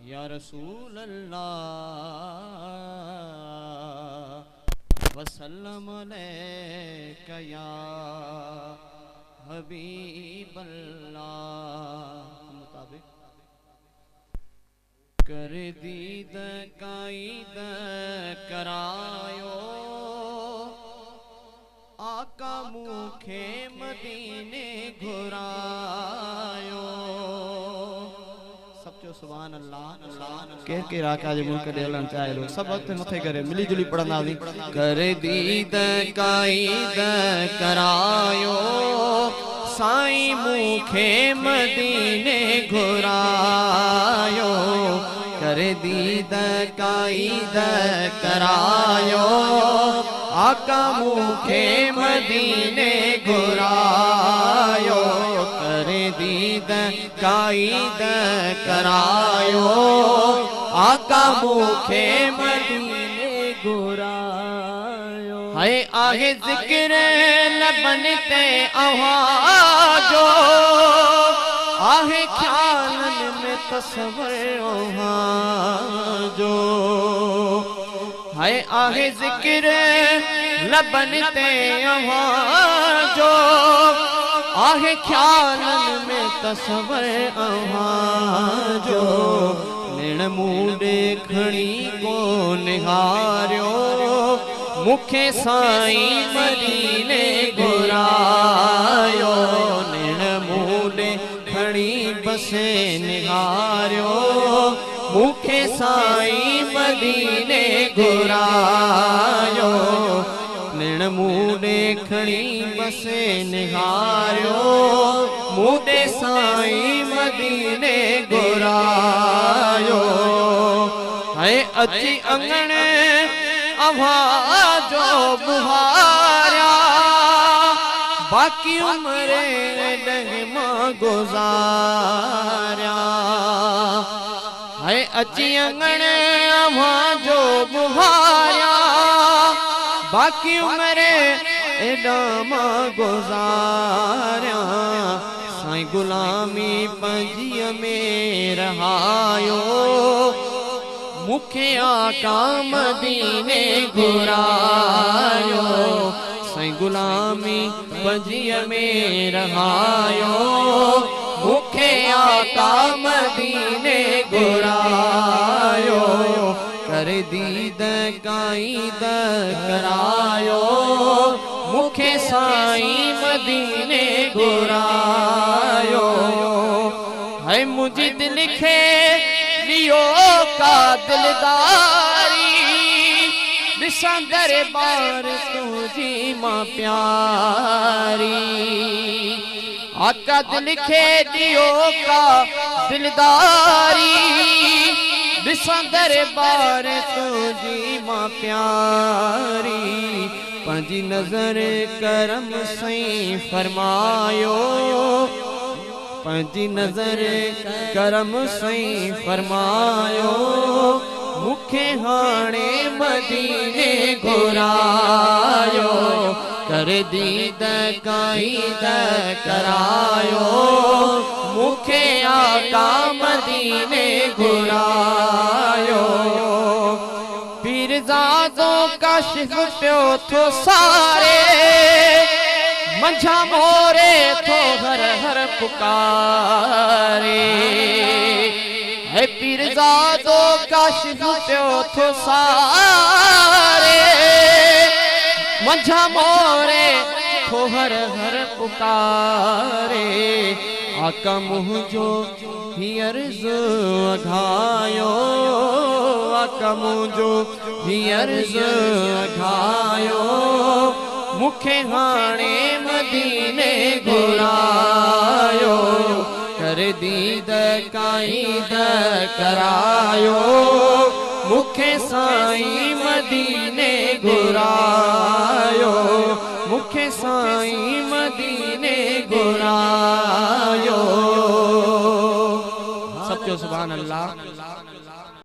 या रसूल अल्लाह वसल्लम अलैका या हबीब अल्लाह मुताबिक कर दीद कायद करायो आका मुखे मदीने घुरायो सब चो सुभान अल्लाह केर केर आका जे मुल्क दे हलण चाहे लो सब वक्त मथे करे मिली जुली पढ़ंदा नी कर दीद कायद करायो साईं मुखे मदीने घुरायो कर दीद कायद करायो आका मुखे मदीने घुरायो कर दीद कायद करायो आका मुखे मदीने घुरायो है आहे जिक्र लबन ते आवाजो आहे ख्यालन में तस्वर जो है आहे जिक्र लबन ते आवाजो आहे ख्यालन में तस्वर जो निण मूडे खणी को निहारियो मुखे साईं मदीने घुरायो निण मूडे खणी बसे निहारियो मुखे साईं मदीने घुरायो निण मूडे खणी बसे निहारियो मूडे साईं मदीने घुरायो है अची अंगण आवाजो बुहारिया बाकी उम्रे डग मां गुजारिया है अची अंगण आवाजो बुहारिया बाकी उम्रे एडामा गुजारिया साईं गुलामी पंजीअ में रहायो मुखे आका मदीने घुरायो साईं गुलामी पंजीअ में रहायो मुखे आका मदीने घुरायो कर दीद कायद करायो मुखे साईं मदीने घुरायो है मुझे दिल खे लियो का दिलदारी दिशा दरबार तुझी मां प्यारी आका दिल खे लियो का दिलदारी दिशा दरबार तुझी मां प्यारी पंजी नजर करम सईं फरमायो पंजी नजर करम सईं फरमायो मुखे हाणे मदीने घुरायो कर दीद कायद करायो मुखे आका मदीने घुरायो पीरज़ादो काशिफ पियो थो सारे मंझा मोरे थो हर हर पुकारे है पीरज़ादो काशिफ पियो थो सारे मंझा मोरे थो हर हर पुकारे आका मुझो ही अर्ज़ अघायो आका मुझो ही अर्ज़ अघायो मुखे हाणे मदीने घुरायो कर दीद कायद करायो मुखे साईं मदीने घुरायो मुखे साईं मदीने घुरायो सब जो सुभान अल्लाह।